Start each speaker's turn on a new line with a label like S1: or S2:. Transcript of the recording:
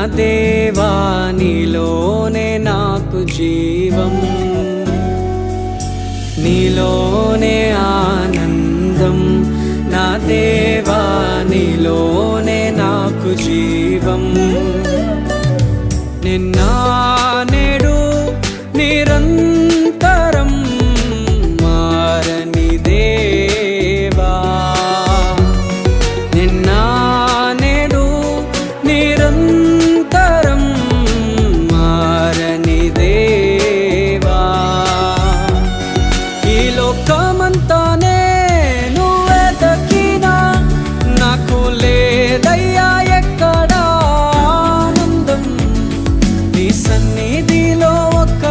S1: దేవా నీలోనే నాకు జీవం, నీలోనే ఆనందం, నా దేవా నీలోనే నాకు జీవం. నిన్న నేడు నిరంతరం